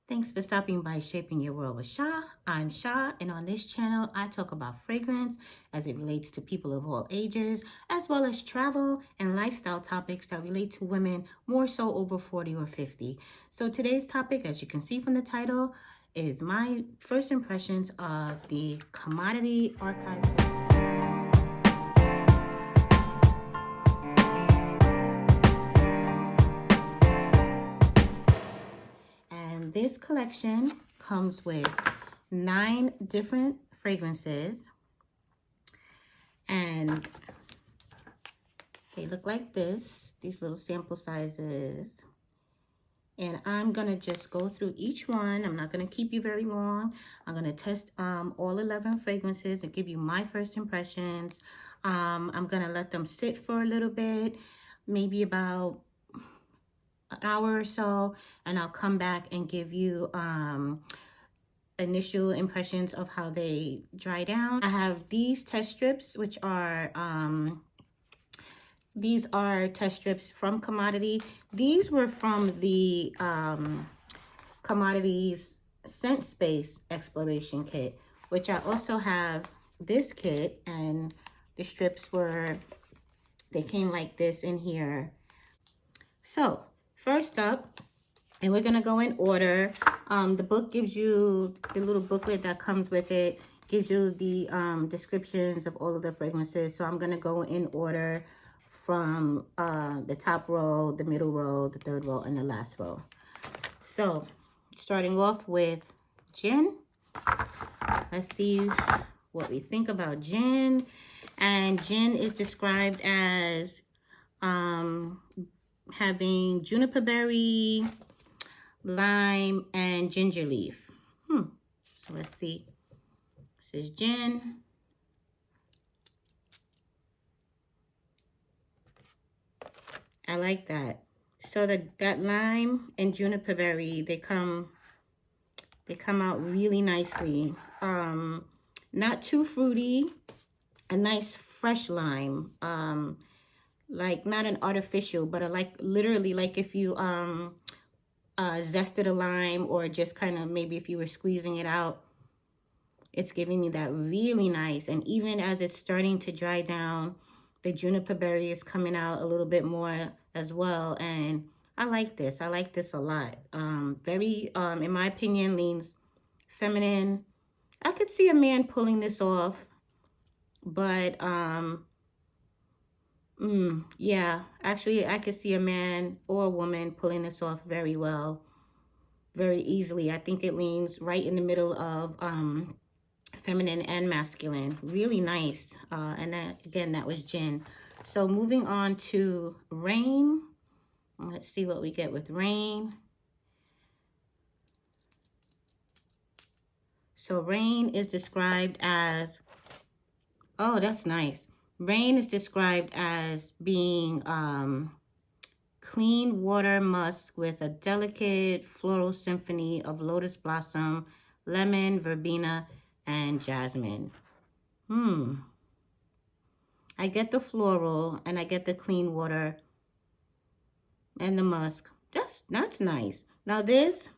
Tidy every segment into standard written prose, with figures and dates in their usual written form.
Thanks for stopping by Shaping Your World with Sha. I'm Sha, and on this channel, I talk about fragrance as it relates to people of all ages, as well as travel and lifestyle topics that relate to women more so over 40 or 50. So today's topic, as you can see from the title, is my first impressions of the Commodity Archive. And this collection comes with 9 different fragrances, and they look like this, these little sample sizes. And I'm gonna just go through each one. I'm not gonna keep you very long. I'm gonna test all 11 fragrances and give you my first impressions. I'm gonna let them sit for a little bit, maybe about an hour or so, and I'll come back and give you initial impressions of how they dry down. I have these test strips, which are these are test strips from Commodity. These were from the Commodity's Scent Space Exploration Kit, which I also have this kit, and the strips they came like this in here. So first up, and we're gonna go in order. The book gives you, the little booklet that comes with it, gives you the descriptions of all of the fragrances. So I'm gonna go in order from the top row, the middle row, the third row, and the last row. So starting off with gin. Let's see what we think about gin. And gin is described as having juniper berry, lime, and ginger leaf. So let's see. This is gin. I like that. So that lime and juniper berry, they come out really nicely. Not too fruity. A nice fresh lime. Like not an artificial, but literally like if you zested a lime, or just kind of maybe if you were squeezing it out, it's giving me that really nice. And even as it's starting to dry down, the juniper berry is coming out a little bit more as well. And I like this. I like this a lot. Very, in my opinion, leans feminine. I could see a man pulling this off, but yeah, actually I could see a man or a woman pulling this off very well, very easily. I think it leans right in the middle of feminine and masculine. Really nice. And that, again, that was gin. So moving on to rain. Let's see what we get with rain. So rain is described as, oh, that's nice. Rain is described as being clean water musk with a delicate floral symphony of lotus blossom, lemon, verbena, and jasmine. I get the floral, and I get the clean water and the musk. That's nice. Now this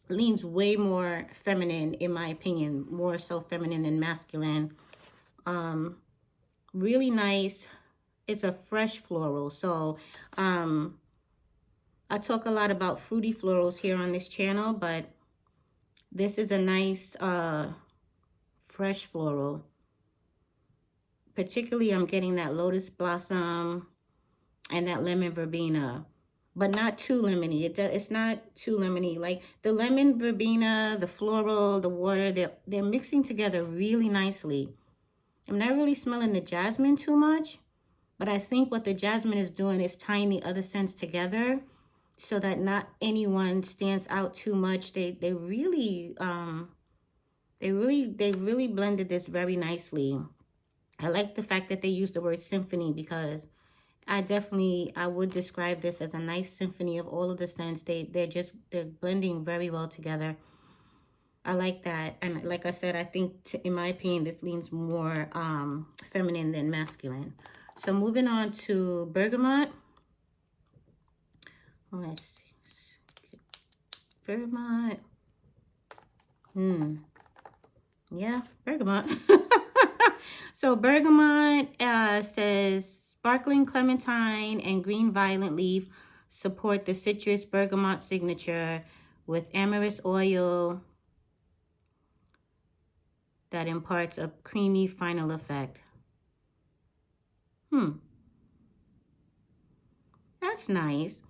leans way more feminine, in my opinion, more so feminine than masculine. Really nice. It's a fresh floral. So I talk a lot about fruity florals here on this channel, but this is a nice fresh floral. Particularly, I'm getting that lotus blossom and that lemon verbena, but not too lemony. It's not too lemony. Like the lemon verbena, the floral, the water, they're mixing together really nicely. I'm not really smelling the jasmine too much, but I think what the jasmine is doing is tying the other scents together so that not anyone stands out too much. They really blended this very nicely. I like the fact that they used the word symphony, because I would describe this as a nice symphony of all of the scents. They're blending very well together. I like that. And like I said, I think, in my opinion, this leans more feminine than masculine. So moving on to bergamot. Let's see. Bergamot. Yeah, bergamot. So bergamot says sparkling clementine and green violet leaf support the citrus bergamot signature with amorous oil that imparts a creamy final effect. That's nice.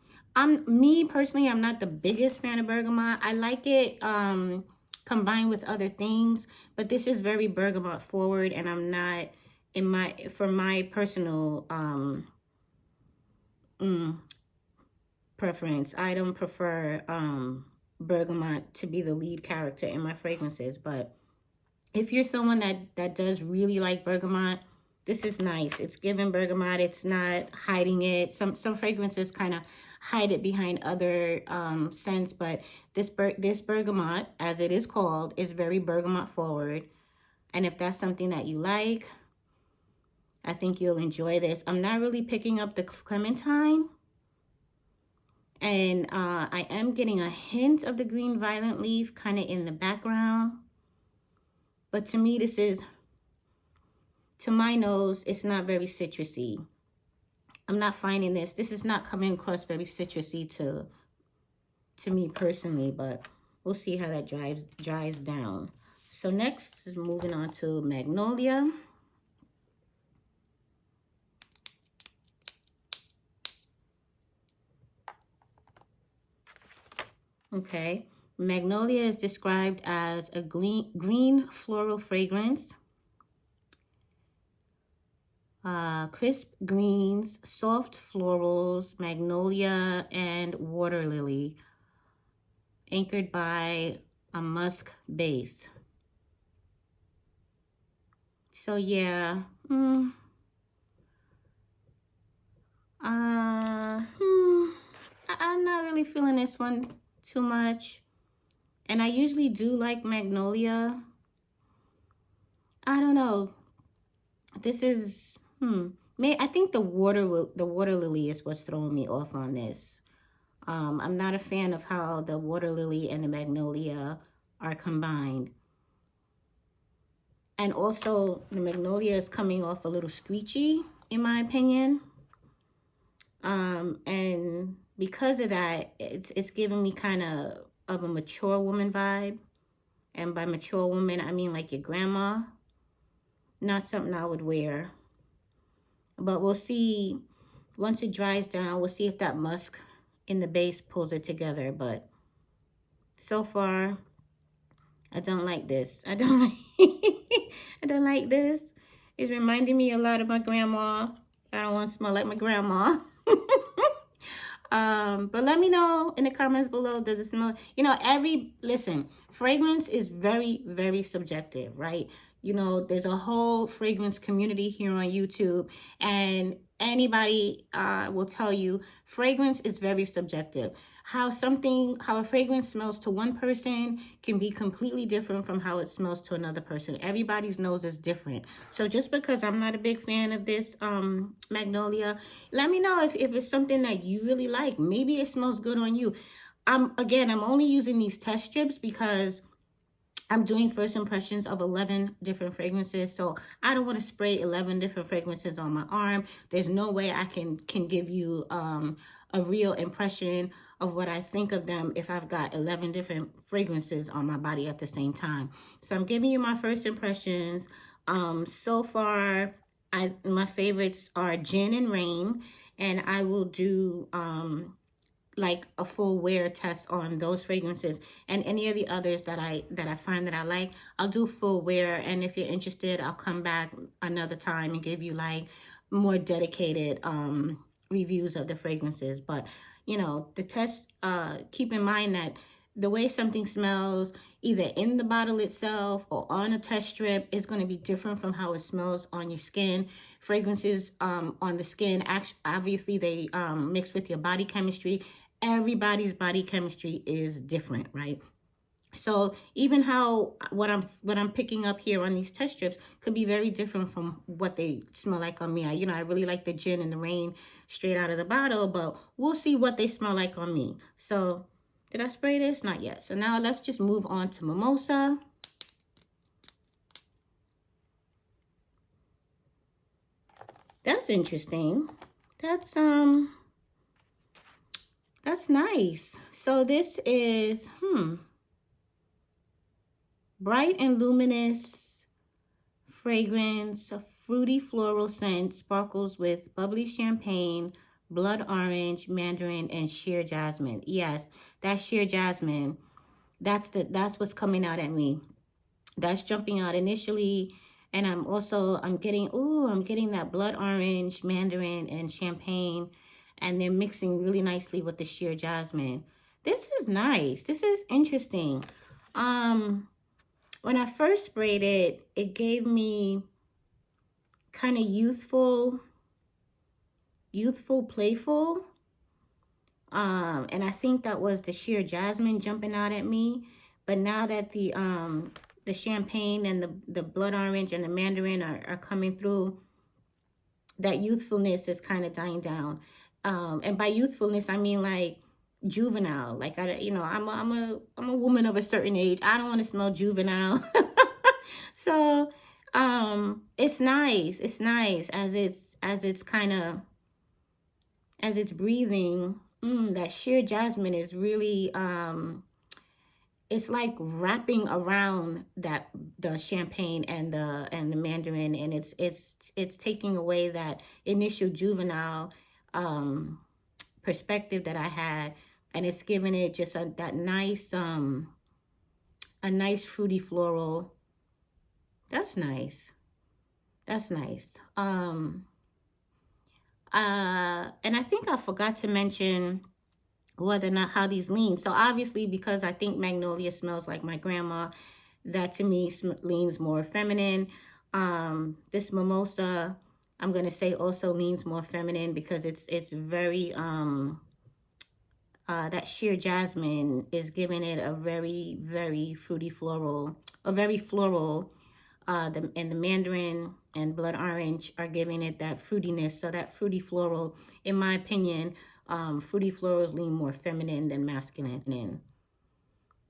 Me personally, I'm not the biggest fan of bergamot. I like it combined with other things, but this is very bergamot forward, and I'm not for my personal preference. I don't prefer bergamot to be the lead character in my fragrances, but if you're someone that does really like bergamot, this is nice. It's giving bergamot. It's not hiding it. Some fragrances kind of hide it behind other scents, but this bergamot, as it is called, is very bergamot forward. And if that's something that you like, I think you'll enjoy this. I'm not really picking up the clementine. And I am getting a hint of the green violet leaf kind of in the background. But to me, this is, to my nose, it's not very citrusy. I'm not finding this. This is not coming across very citrusy to me personally, but we'll see how that dries down. So next is moving on to Magnolia. Okay, Magnolia is described as a green floral fragrance. Crisp greens, soft florals, magnolia, and water lily, anchored by a musk base. So yeah, I'm not really feeling this one too much. And I usually do like magnolia. I don't know. This is, I think the water lily is what's throwing me off on this. I'm not a fan of how the water lily and the magnolia are combined. And also, the magnolia is coming off a little screechy, in my opinion. And because of that, it's giving me kind of a mature woman vibe. And by mature woman, I mean like your grandma. Not something I would wear. But we'll see, once it dries down, we'll see if that musk in the base pulls it together. But so far, I don't like this. I don't like this. It's reminding me a lot of my grandma. I don't want to smell like my grandma. But let me know in the comments below, does it smell? You know, listen, fragrance is very, very subjective, right? You know, there's a whole fragrance community here on YouTube, and anybody will tell you fragrance is very subjective. How a fragrance smells to one person can be completely different from how it smells to another person. Everybody's nose is different. So just because I'm not a big fan of this Magnolia, let me know if it's something that you really like. Maybe it smells good on you. I'm only using these test strips because I'm doing first impressions of 11 different fragrances, so I don't want to spray 11 different fragrances on my arm. There's no way I can give you a real impression of what I think of them if I've got 11 different fragrances on my body at the same time. So I'm giving you my first impressions. So far, my favorites are Gin and Rain, and I will do like a full wear test on those fragrances, and any of the others that I find that I like, I'll do full wear. And if you're interested, I'll come back another time and give you like more dedicated reviews of the fragrances. But you know, the test, keep in mind that the way something smells either in the bottle itself or on a test strip is going to be different from how it smells on your skin. Fragrances on the skin, obviously they mix with your body chemistry. Everybody's body chemistry is different, right? So even what I'm picking up here on these test strips could be very different from what they smell like on me. I really like the Gin and the Rain straight out of the bottle, but we'll see what they smell like on me. So Did I spray this? Not yet. So now let's just move on to Mimosa. That's interesting. That's nice. So this is, bright and luminous fragrance, a fruity floral scent, sparkles with bubbly champagne, blood orange, mandarin, and sheer jasmine. Yes, that sheer jasmine. That's what's coming out at me. That's jumping out initially. And I'm getting that blood orange, mandarin, and champagne. And they're mixing really nicely with the sheer jasmine. This is nice. This is interesting. When I first sprayed it, it gave me kind of youthful, playful. And I think that was the sheer jasmine jumping out at me. But now that the champagne and the blood orange and the mandarin are coming through, that youthfulness is kind of dying down. And by youthfulness, I mean like juvenile. Like I'm a woman of a certain age. I don't want to smell juvenile. So it's nice. It's nice as it's breathing. That sheer jasmine is really it's like wrapping around the champagne and the mandarin, and it's taking away that initial juvenile perspective that I had, and it's giving it just that nice a nice fruity floral. That's nice. That's nice. And I think I forgot to mention whether or not how these lean. So obviously, because I think magnolia smells like my grandma, that to me leans more feminine. This mimosa, I'm gonna say, also leans more feminine because it's very that sheer jasmine is giving it a very, very fruity floral, a very floral. And the mandarin and blood orange are giving it that fruitiness. So that fruity floral, in my opinion, fruity florals lean more feminine than masculine.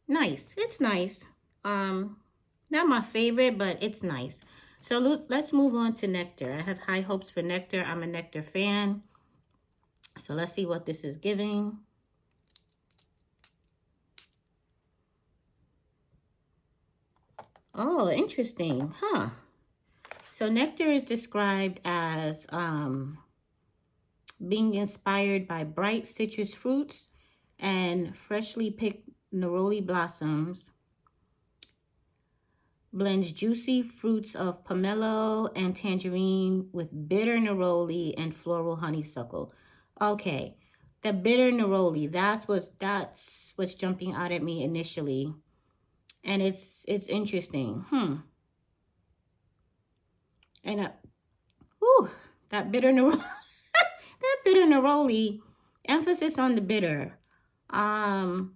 Nice. It's nice. Not my favorite, but it's nice. So let's move on to nectar. I have high hopes for nectar. I'm a nectar fan. So let's see what this is giving. Oh, interesting. Huh. So nectar is described as being inspired by bright citrus fruits and freshly picked neroli blossoms. Blends juicy fruits of pomelo and tangerine with bitter neroli and floral honeysuckle. Okay, the bitter neroli, that's what's jumping out at me initially. And it's interesting. And that bitter neroli, that bitter neroli, emphasis on the bitter. I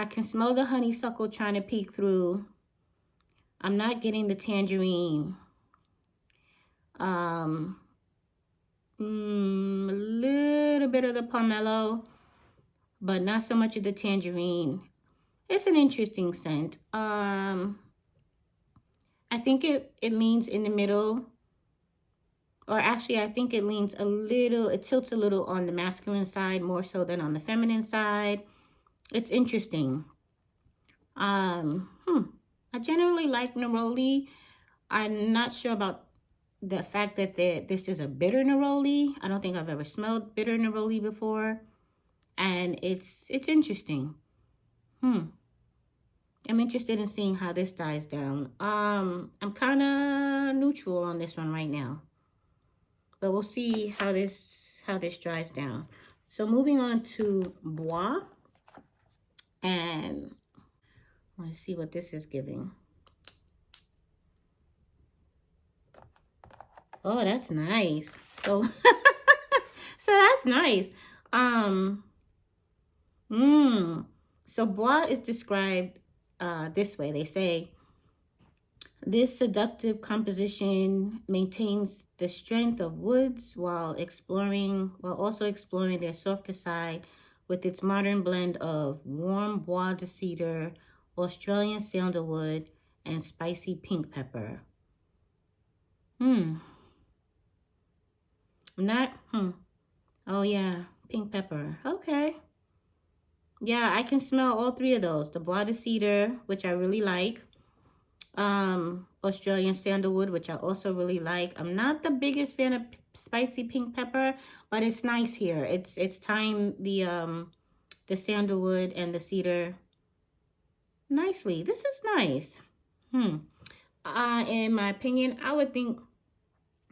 can smell the honeysuckle trying to peek through. I'm not getting the tangerine. A little bit of the pomelo, but not so much of the tangerine. It's an interesting scent. I think it leans in the middle. Or actually, I think it leans it tilts a little on the masculine side more so than on the feminine side. It's interesting. I generally like neroli. I'm not sure about the fact that this is a bitter neroli. I don't think I've ever smelled bitter neroli before. And it's interesting. I'm interested in seeing how this dies down. I'm kind of neutral on this one right now. But we'll see how this dries down. So moving on to Bois. And let's see what this is giving. Oh, that's nice. So, so that's nice. So Bois is described this way. They say, this seductive composition maintains the strength of woods while also exploring their softer side with its modern blend of warm bois de cedar, Australian sandalwood, and spicy pink pepper. Not, Oh yeah, pink pepper. Okay. Yeah, I can smell all three of those. The bois de cedar, which I really like. Australian sandalwood, which I also really like. I'm not the biggest fan of spicy pink pepper, but it's nice here. It's tying the sandalwood and the cedar nicely. This is nice. In my opinion, I would think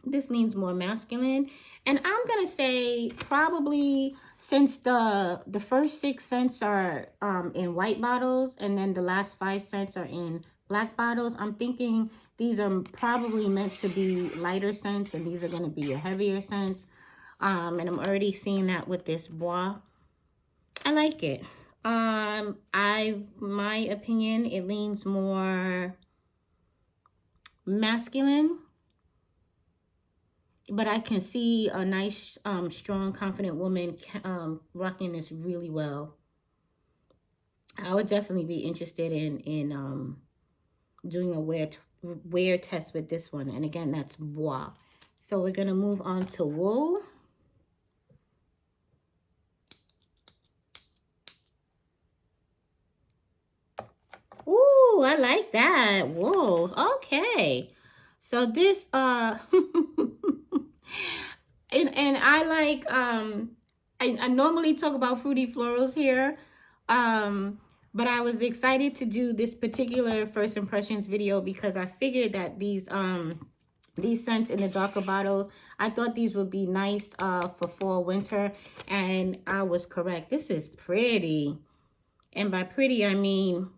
this leans more masculine, and I'm gonna say probably, since the first 6 scents are in white bottles and then the last 5 scents are in black bottles, I'm thinking these are probably meant to be lighter scents and these are going to be your heavier scents. And I'm already seeing that with this bois. I like it. My opinion, it leans more masculine, but I can see a nice, strong, confident woman rocking this really well. I would definitely be interested in doing a wear test with this one. And again, that's bois. So we're going to move on to wool. Ooh, I like that. Wool. Okay. So this and I like I normally talk about fruity florals here. But I was excited to do this particular first impressions video because I figured that these scents in the darker bottles, I thought these would be nice for fall winter, and I was correct. This is pretty. And by pretty, I mean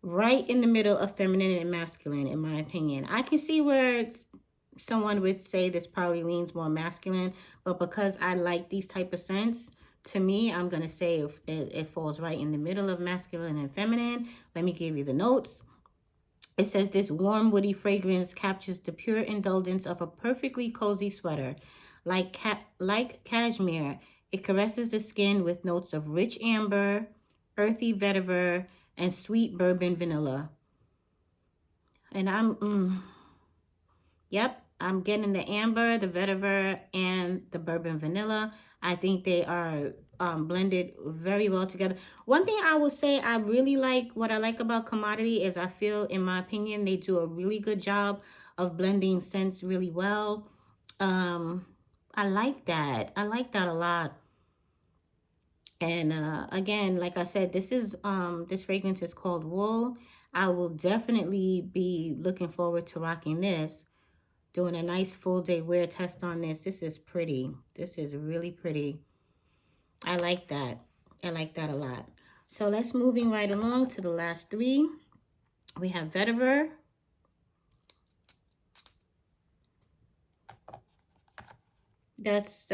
right in the middle of feminine and masculine, in my opinion. I can see where someone would say this probably leans more masculine, but because I like these type of scents, to me, I'm going to say it falls right in the middle of masculine and feminine. Let me give you the notes. It says this warm, woody fragrance captures the pure indulgence of a perfectly cozy sweater. Like cashmere, it caresses the skin with notes of rich amber, earthy vetiver, and sweet bourbon vanilla. And yep, I'm getting the amber, the vetiver, and the bourbon vanilla. I think they are blended very well together. One thing I will say, I really like, what I like about Commodity is I feel, in my opinion, they do a really good job of blending scents really well. I like that. I like that a lot. And again, like I said, this fragrance is called Wool. I will definitely be looking forward to rocking this, doing a nice full day wear test on this. This is pretty. This is really pretty. I like that. I like that a lot. So let's moving right along to the last three. We have vetiver. That's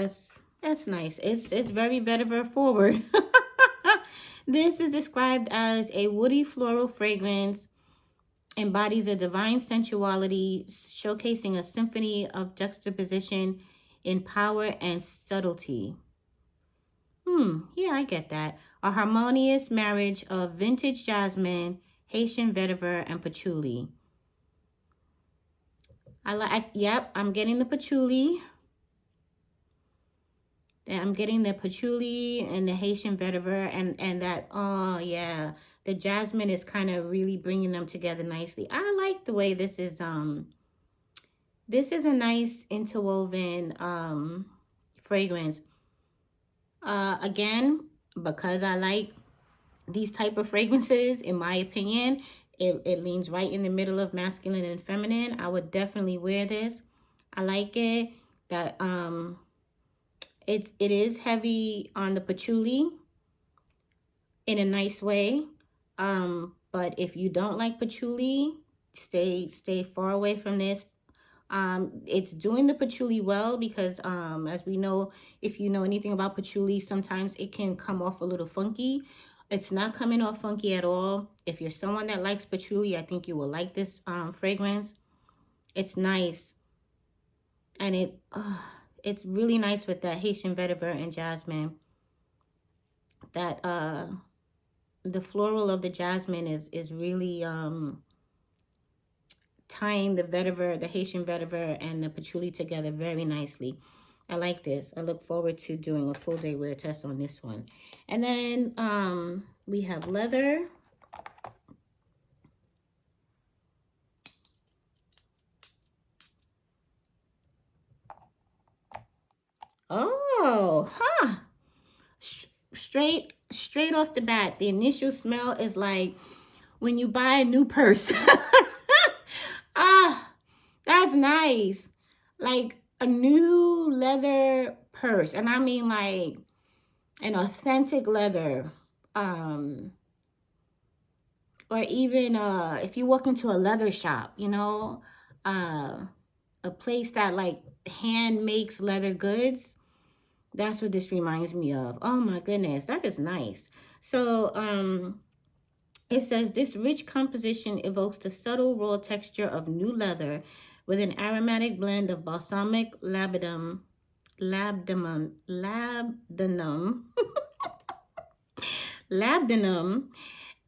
nice. It's very vetiver forward. This is described as a woody floral fragrance, embodies a divine sensuality, showcasing a symphony of juxtaposition in power and subtlety. Yeah, I get that. A harmonious marriage of vintage jasmine, Haitian vetiver, and patchouli. Yep, I'm getting the patchouli. I'm getting the patchouli and the Haitian vetiver, and that, oh yeah, the jasmine is kind of really bringing them together nicely. I like the way this is a nice interwoven fragrance. Again, because I like these type of fragrances, in my opinion, it leans right in the middle of masculine and feminine. I would definitely wear this. I like it. That it is heavy on the patchouli in a nice way. But if you don't like patchouli, stay far away from this. It's doing the patchouli well because as we know, if you know anything about patchouli, sometimes it can come off a little funky. It's not coming off funky at all. If you're someone that likes patchouli, I think you will like this fragrance. It's nice. And it's really nice with that Haitian vetiver and jasmine. that the floral of the jasmine is really tying the vetiver, the Haitian vetiver, and the patchouli together very nicely. I like this. I look forward to doing a full day wear test on this one. And then we have leather. Oh, huh. Straight off the bat, the initial smell is like when you buy a new purse. Ah, that's nice. Like a new leather purse. And I mean like an authentic leather. Or even if you walk into a leather shop, you know, a place that like hand makes leather goods. That's what this reminds me of. Oh my goodness, that is nice. So it says this rich composition evokes the subtle raw texture of new leather with an aromatic blend of balsamic labdanum, labdanum,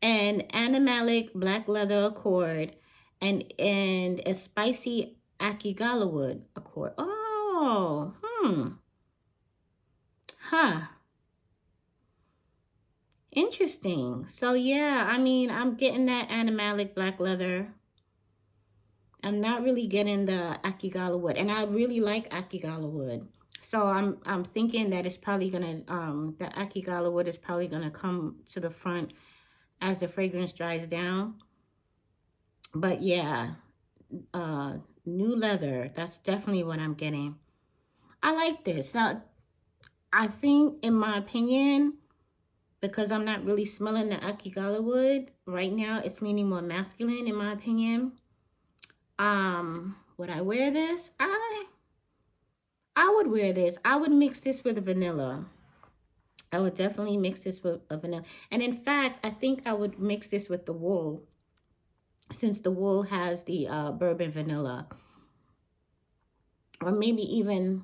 and animalic black leather accord, and a spicy akigala wood accord. Oh, huh. Interesting. So yeah, I mean, I'm getting that animalic black leather. I'm not really getting the akigala wood, and I really like akigala wood. So I'm thinking that it's probably gonna the akigala wood is probably gonna come to the front as the fragrance dries down. But yeah, new leather. That's definitely what I'm getting. I like this. Now, I think, in my opinion, because I'm not really smelling the akigala wood right now, it's leaning more masculine, in my opinion. Would I wear this? I would wear this. I would mix this with a vanilla. I would definitely mix this with a vanilla. And in fact, I think I would mix this with the wool, since the wool has the bourbon vanilla. Or maybe even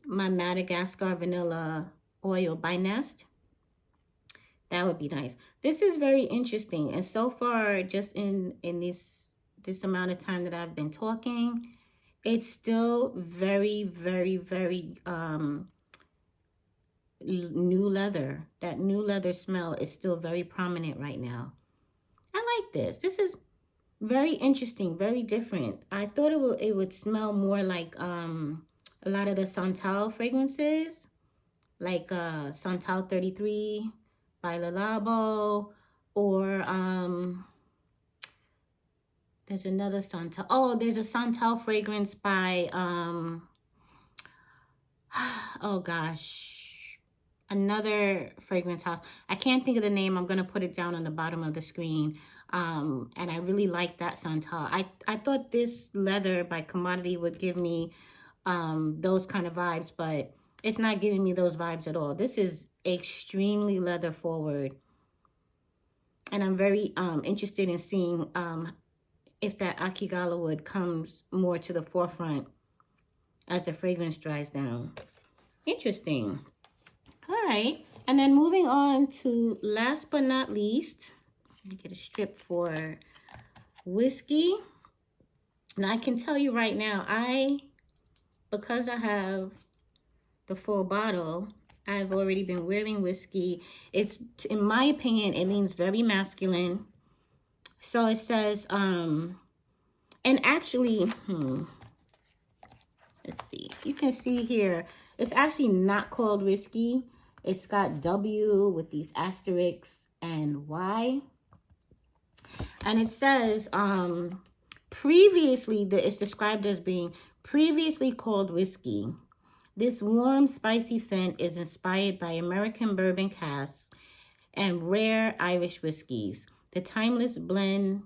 my Madagascar vanilla oil by Nest. That would be nice. This is very interesting. And so far, just in this amount of time that I've been talking, it's still very, very, very new leather. That new leather smell is still very prominent right now. I like this. This is very interesting, very different. I thought it would smell more like a lot of the Santal fragrances, like Santal 33 by Le Labo, or there's another Santal. Oh, there's a Santal fragrance by oh gosh, another fragrance house. I can't think of the name. I'm gonna put it down on the bottom of the screen. And I really like that Santal. I thought this leather by Commodity would give me those kind of vibes, but it's not giving me those vibes at all. This is extremely leather forward. And I'm very interested in seeing if that akigala wood comes more to the forefront as the fragrance dries down. Interesting. All right. And then moving on to last but not least, let me get a strip for whiskey. Now I can tell you right now, because I have the full bottle, I've already been wearing whiskey. It's, in my opinion, it leans very masculine. So it says, and actually, let's see. You can see here, it's actually not called whiskey. It's got W with these asterisks and Y. And it says, previously, it's described as being previously called whiskey. This warm, spicy scent is inspired by American bourbon casks and rare Irish whiskeys. The timeless blend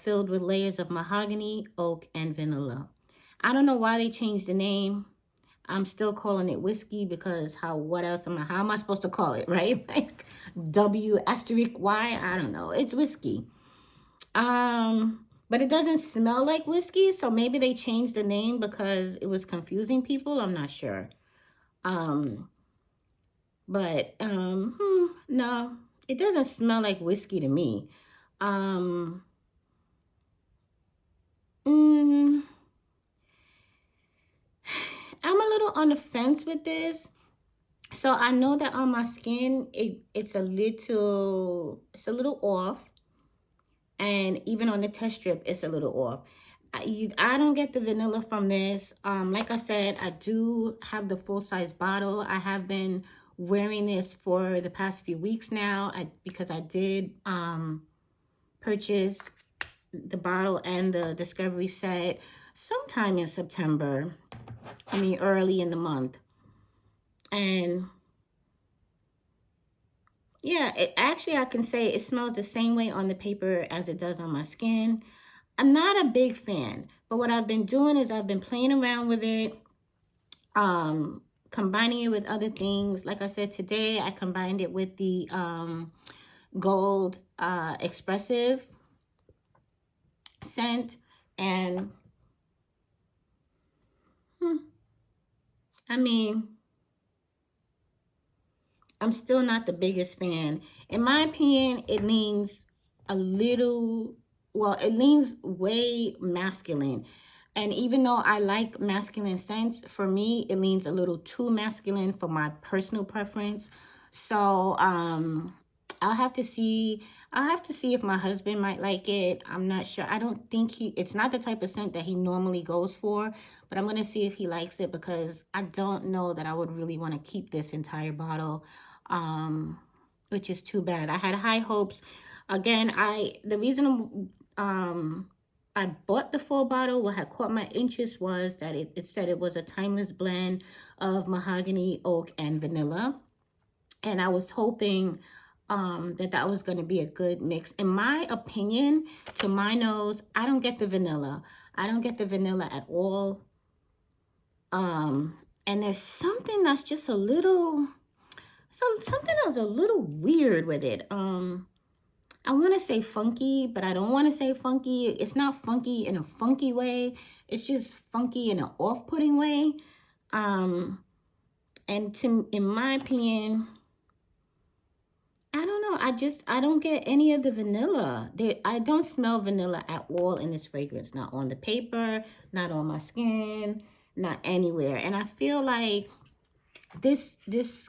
filled with layers of mahogany, oak, and vanilla. I don't know why they changed the name. I'm still calling it whiskey because how am I supposed to call it, right? Like W asterisk Y, I don't know. It's whiskey. But it doesn't smell like whiskey, so maybe they changed the name because it was confusing people. I'm not sure. But no, it doesn't smell like whiskey to me. Um, mm, I'm a little on the fence with this. So I know that on my skin, it's a little off, and even on the test strip, it's a little off. I don't get the vanilla from this. Like I said, I do have the full size bottle. I have been wearing this for the past few weeks now. Because I did purchase the bottle and the discovery set sometime in September. I mean, early in the month, and yeah, actually I can say it smells the same way on the paper as it does on my skin. I'm not a big fan, but what I've been doing is I've been playing around with it, um, combining it with other things. Like I said, today I combined it with the gold expressive scent, and hmm, I mean, I'm still not the biggest fan. In my opinion, it leans a little, well, it leans way masculine. And even though I like masculine scents, for me, it leans a little too masculine for my personal preference. So, I'll have to see. I'll have to see if my husband might like it. I'm not sure. I don't think it's not the type of scent that he normally goes for, but I'm going to see if he likes it because I don't know that I would really want to keep this entire bottle, um, which is too bad. I had high hopes. Again, the reason I bought the full bottle, what had caught my interest was that it said it was a timeless blend of mahogany, oak, and vanilla. And I was hoping that was going to be a good mix. In my opinion, to my nose, I don't get the vanilla. I don't get the vanilla at all. And there's something that's just a little, so something that's a little weird with it. I want to say funky, but I don't want to say funky. It's not funky in a funky way. It's just funky in an off-putting way. Um, and in my opinion, I don't know. I don't get any of the vanilla. I don't smell vanilla at all in this fragrance. Not on the paper, not on my skin, not anywhere. And I feel like this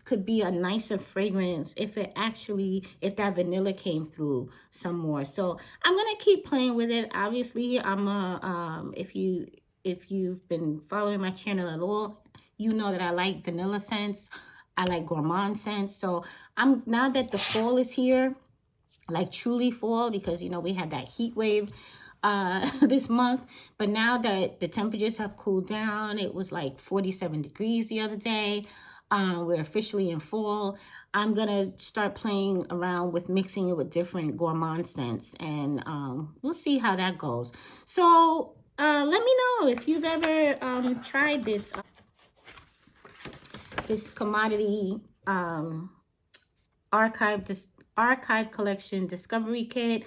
could be a nicer fragrance if that vanilla came through some more. So I'm gonna keep playing with it. Obviously, if you've been following my channel at all, you know that I like vanilla scents. I like gourmand scents. So now that the fall is here, like truly fall, because we had that heat wave this month, but now that the temperatures have cooled down, it was like 47 degrees the other day. We're officially in fall. I'm gonna start playing around with mixing it with different gourmand scents, and we'll see how that goes. So let me know if you've ever tried this commodity archive archive collection discovery kit.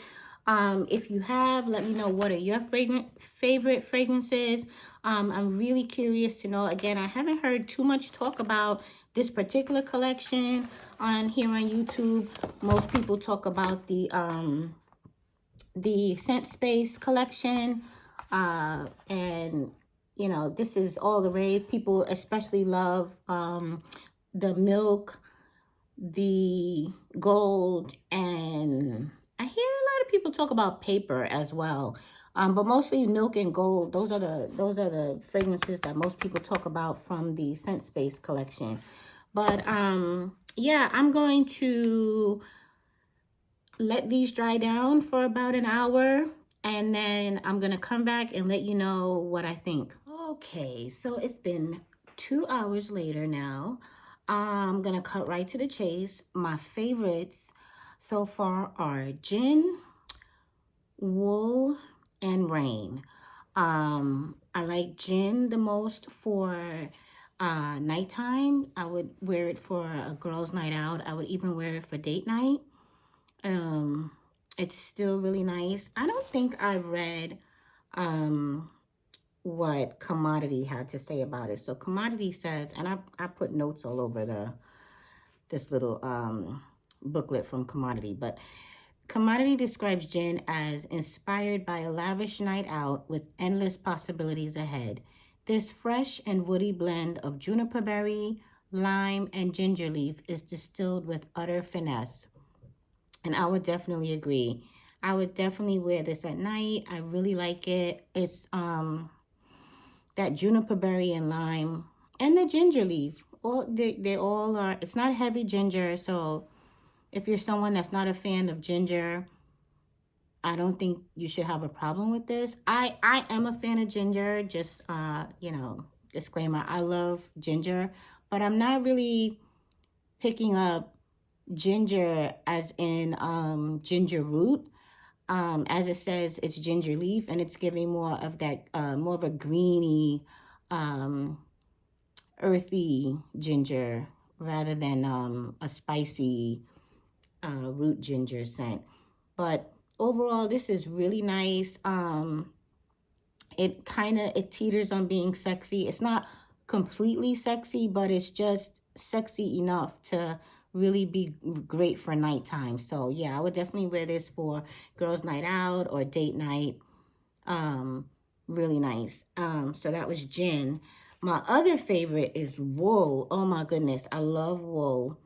If you have, let me know what are your favorite fragrances. I'm really curious to know. Again, I haven't heard too much talk about this particular collection on here on YouTube. Most people talk about the Scent Space collection, and this is all the rave. People especially love the milk, the gold, and I hear a lot of people talk about paper as well. But mostly milk and gold. Those are the fragrances that most people talk about from the Scent Space collection. But yeah, I'm going to let these dry down for about an hour, and then I'm gonna come back and let you know what I think. Okay, so it's been 2 hours later now. I'm gonna cut right to the chase. My favorites so far are gin, wool, and rain. I like gin the most for nighttime. I would wear it for a girls' night out. I would even wear it for date night. Um, it's still really nice. I don't think I read what Commodity had to say about it. So Commodity says, and I put notes all over this little booklet from Commodity. But Commodity describes gin as inspired by a lavish night out with endless possibilities ahead. This fresh and woody blend of juniper berry, lime, and ginger leaf is distilled with utter finesse. And I would definitely agree. I would definitely wear this at night. I really like it. It's that juniper berry and lime and the ginger leaf. All they all are. It's not heavy ginger, so if you're someone that's not a fan of ginger, I don't think you should have a problem with this. I am a fan of ginger. Just disclaimer. I love ginger, but I'm not really picking up ginger as in ginger root. As it says, it's ginger leaf, and it's giving more of that, more of a greeny, um, earthy ginger rather than a spicy root ginger scent. But overall, this is really nice. It teeters on being sexy. It's not completely sexy, but it's just sexy enough to really be great for nighttime. So yeah, I would definitely wear this for girls' night out or date night. Really nice. So that was gin. My other favorite is wool. Oh my goodness, I love wool.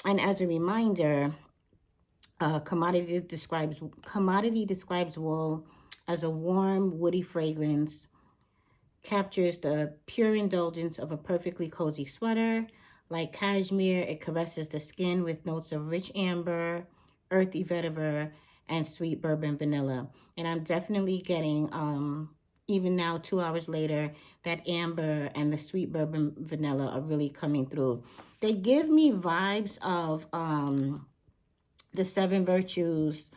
And as a reminder, Commodity describes wool as a warm, woody fragrance, captures the pure indulgence of a perfectly cozy sweater. Like cashmere, it caresses the skin with notes of rich amber, earthy vetiver, and sweet bourbon vanilla. And I'm definitely getting, even now 2 hours later, that amber and the sweet bourbon vanilla are really coming through. They give me vibes of the Seven Virtues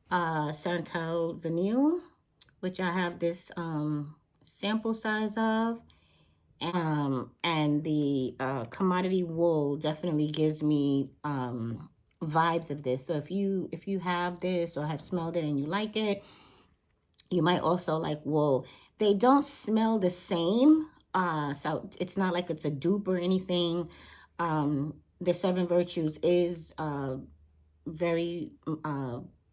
Santal Vanille, which I have this sample size of. And the Commodity wool definitely gives me vibes of this. So if you have this or have smelled it and you like it, you might also like wool. They don't smell the same, so it's not like it's a dupe or anything. The Seven Virtues is very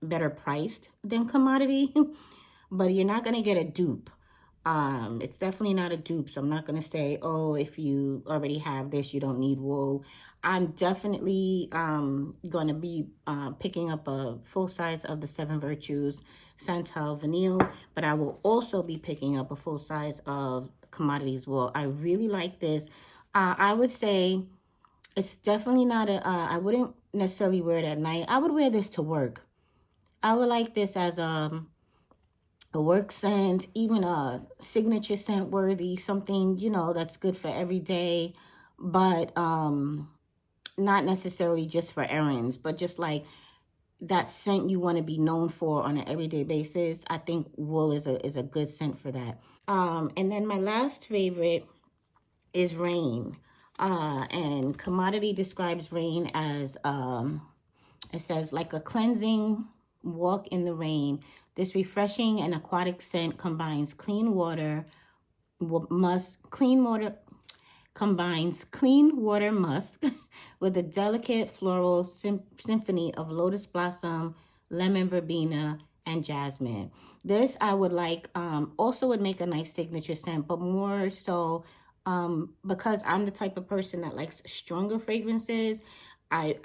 better priced than Commodity, but you're not going to get a dupe. It's definitely not a dupe, so I'm not going to say, oh, if you already have this, you don't need wool. I'm definitely going to be picking up a full size of the Seven Virtues Santal Vanille, but I will also be picking up a full size of Commodities wool. I really like this. I would say it's definitely not I wouldn't necessarily wear it at night. I would wear this to work. I would like this as a work scent, even a signature scent worthy, something, that's good for every day, but not necessarily just for errands, but just like that scent you want to be known for on an everyday basis. I think wool is a good scent for that. And then my last favorite is rain. And Commodity describes rain as it says like a cleansing walk in the rain. This refreshing and aquatic scent combines clean water musk with a delicate floral symphony of lotus blossom, lemon verbena, and jasmine. This I would like, also would make a nice signature scent, but more so because I'm the type of person that likes stronger fragrances. I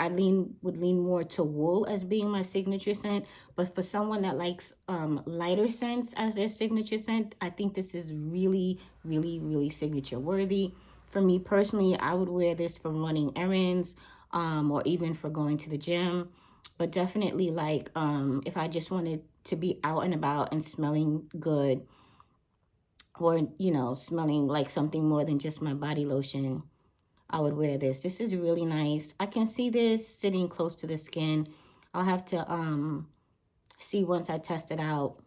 would lean more to wool as being my signature scent, but for someone that likes lighter scents as their signature scent, I think this is really, really, really signature worthy. For me personally, I would wear this for running errands, or even for going to the gym, but definitely like if I just wanted to be out and about and smelling good, or smelling like something more than just my body lotion, I would wear this. This is really nice. I can see this sitting close to the skin. I'll have to see once I test it out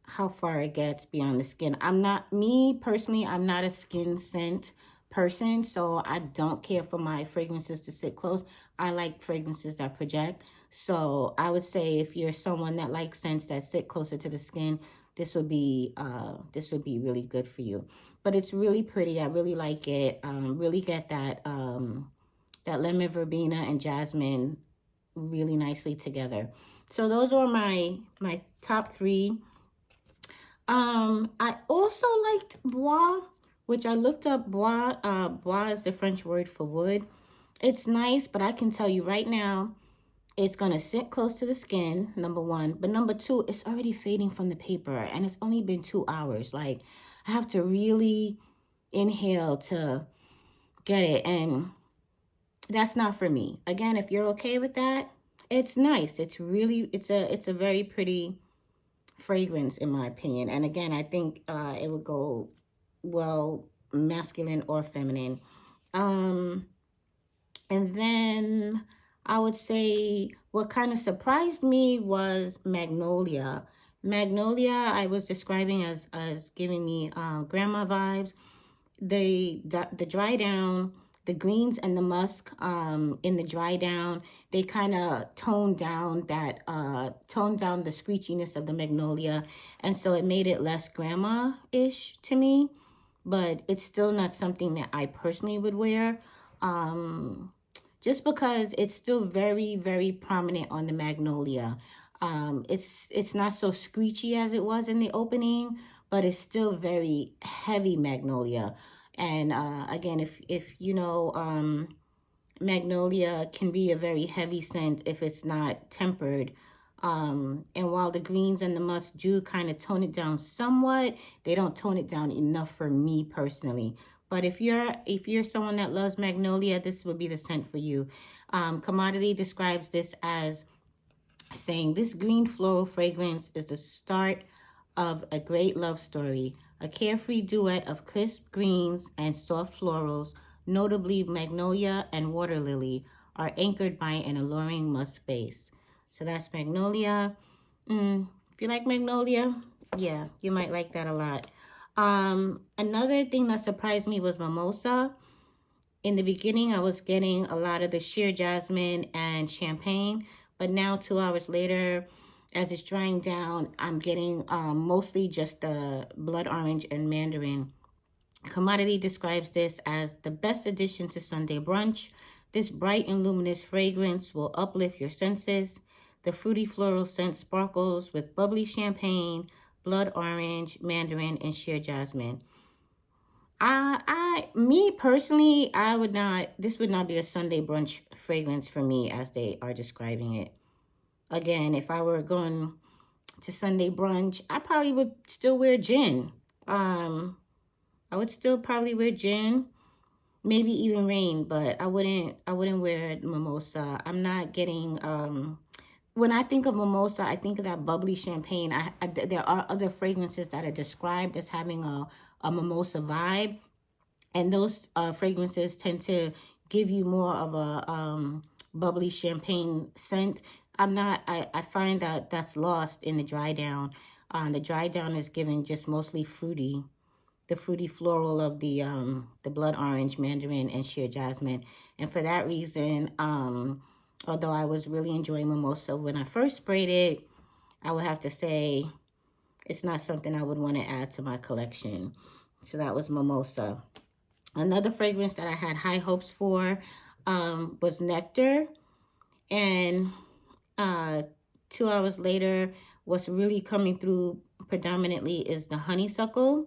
how far it gets beyond the skin. Me personally, I'm not a skin scent person, so I don't care for my fragrances to sit close. I like fragrances that project. So I would say if you're someone that likes scents that sit closer to the skin, this would be really good for you. But it's really pretty. I really like it. Really get that that lemon verbena and jasmine really nicely together. So those are my top three. I also liked bois, which I looked up. Bois, bois is the French word for wood. It's nice, but I can tell you right now, it's gonna sit close to the skin, number one. But number two, it's already fading from the paper, and it's only been 2 hours. Like, I have to really inhale to get it, and that's not for me. Again, if you're okay with that, it's nice. It's really, it's a very pretty fragrance in my opinion. And again, I think it would go well masculine or feminine. Um, and then I would say what kind of surprised me was Magnolia. Magnolia, I was describing as giving me grandma vibes. The dry down, the greens and the musk in the dry down, they kind of toned down the screechiness of the magnolia, and so it made it less grandma-ish to me, but it's still not something that I personally would wear. Just because it's still very, very prominent on the magnolia. It's not so screechy as it was in the opening, but it's still very heavy magnolia. And again, if you know, magnolia can be a very heavy scent if it's not tempered. And while the greens and the musk do kind of tone it down somewhat, they don't tone it down enough for me personally. But if you're someone that loves magnolia, this would be the scent for you. Commodity describes this as saying, this green floral fragrance is the start of a great love story, a carefree duet of crisp greens and soft florals, notably magnolia and water lily, are anchored by an alluring musk base. So that's magnolia. If you like magnolia, yeah, you might like that a lot. Another thing that surprised me was mimosa. In the beginning, I was getting a lot of the sheer jasmine and champagne, but now 2 hours later, as it's drying down, I'm getting mostly just the blood orange and mandarin. Commodity describes this as the best addition to Sunday brunch. This bright and luminous fragrance will uplift your senses. The fruity floral scent sparkles with bubbly champagne, blood orange, mandarin, and sheer jasmine. Me personally, this would not be a Sunday brunch fragrance for me as they are describing it. Again, if I were going to Sunday brunch, I probably would still wear gin. I would still probably wear gin, maybe even rain, but I wouldn't wear mimosa. I'm not getting, when I think of mimosa, I think of that bubbly champagne. There are other fragrances that are described as having a mimosa vibe, and those fragrances tend to give you more of a bubbly champagne scent. I find that that's lost in the dry down. The dry down is given just mostly fruity, the fruity floral of the blood orange, mandarin, and sheer jasmine. And for that reason, although I was really enjoying mimosa when I first sprayed it, I would have to say it's not something I would want to add to my collection. So that was mimosa. Another fragrance that I had high hopes for was nectar. And 2 hours later, what's really coming through predominantly is the honeysuckle.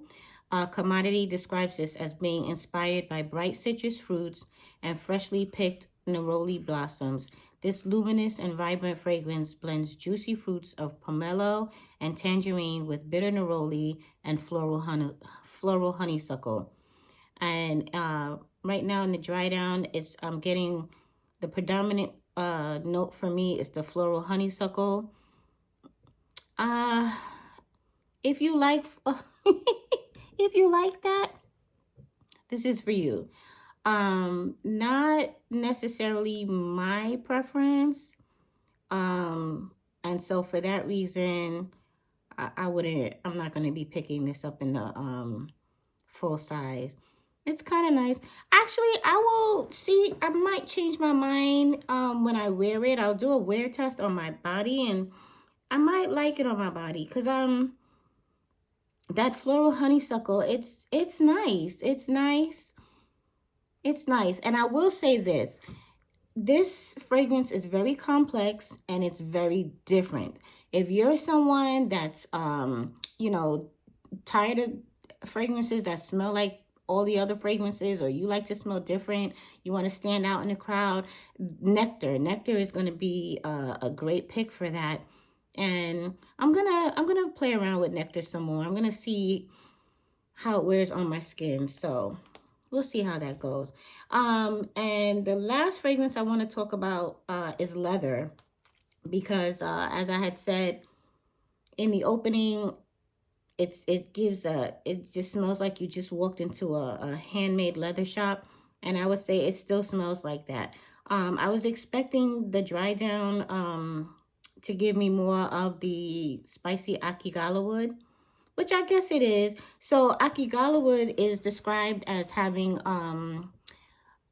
Commodity describes this as being inspired by bright citrus fruits and freshly picked neroli blossoms. This luminous and vibrant fragrance blends juicy fruits of pomelo and tangerine with bitter neroli and floral honeysuckle. And right now in the dry down, I'm getting the predominant note for me is the floral honeysuckle. If you like, if you like that, this is for you. Not necessarily my preference. And so for that reason, I'm not going to be picking this up in the full size. It's kind of nice. Actually, I will see. I might change my mind when I wear it. I'll do a wear test on my body, and I might like it on my body because that floral honeysuckle, it's nice. It's nice. It's nice. And I will say this. this fragrance is very complex and it's very different. If you're someone that's you know, tired of fragrances that smell like all the other fragrances, or you like to smell different, you want to stand out in the crowd, nectar is going to be a great pick for that. And I'm gonna play around with nectar some more. I'm gonna see how it wears on my skin. So we'll see how that goes. And the last fragrance I want to talk about is leather, because as I had said in the opening, it just smells like you just walked into a handmade leather shop, and I would say it still smells like that. I was expecting the dry down to give me more of the spicy akigala wood, which I guess it is. So akigala wood is described as having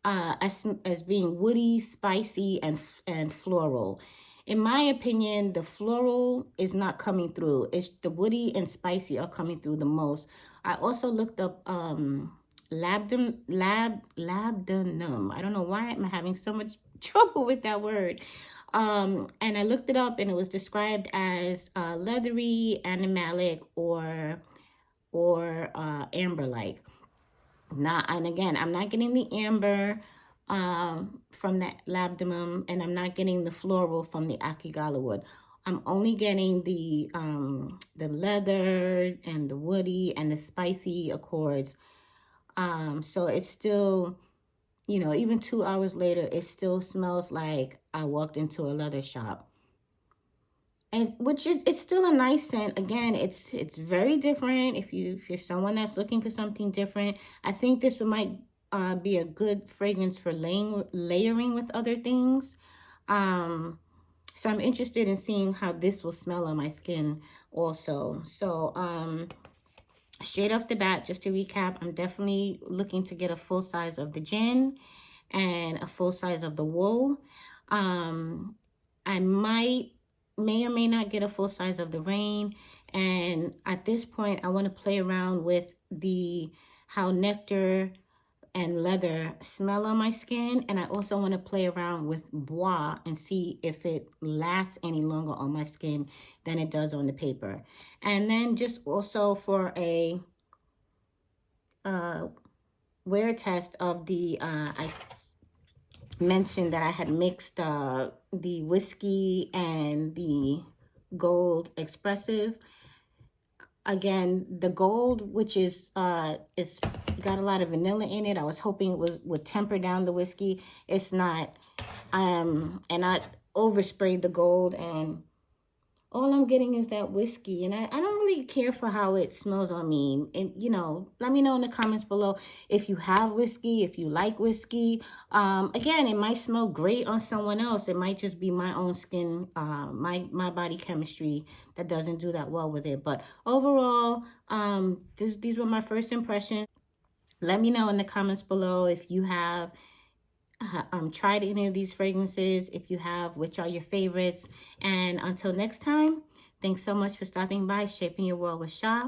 as being woody, spicy, and floral. In my opinion, the floral is not coming through. It's the woody and spicy are coming through the most. I also looked up labdanum. I don't know why I'm having so much trouble with that word. And I looked it up, and it was described as leathery, animalic, or amber-like. Not, and again, I'm not getting the amber from that labdanum, and I'm not getting the floral from the akigala wood. I'm only getting the leather and the woody and the spicy accords. So it's still, you know, even 2 hours later, it still smells like I walked into a leather shop. And which is, it's still a nice scent. Again, it's very different. If you're someone that's looking for something different, I think this might be a good fragrance for layering with other things. So I'm interested in seeing how this will smell on my skin also. So straight off the bat, just to recap, I'm definitely looking to get a full size of the gin and a full size of the wool. I may or may not get a full size of the rain. And at this point, I want to play around with how nectar and leather smell on my skin. And I also want to play around with bois and see if it lasts any longer on my skin than it does on the paper. And then just also for a wear test of I mentioned that I had mixed the whiskey and the gold expressive. Again, the gold, which is got a lot of vanilla in it. I was hoping it would temper down the whiskey. It's not. And I oversprayed the gold, and all I'm getting is that whiskey. And I don't really care for how it smells on me. And, you know, let me know in the comments below if you have whiskey, if you like whiskey. Again, it might smell great on someone else. It might just be my own skin, my body chemistry that doesn't do that well with it. But overall, these were my first impressions. Let me know in the comments below if you have tried any of these fragrances. If you have, which are your favorites? And until next time, thanks so much for stopping by Shaping Your World with Sha.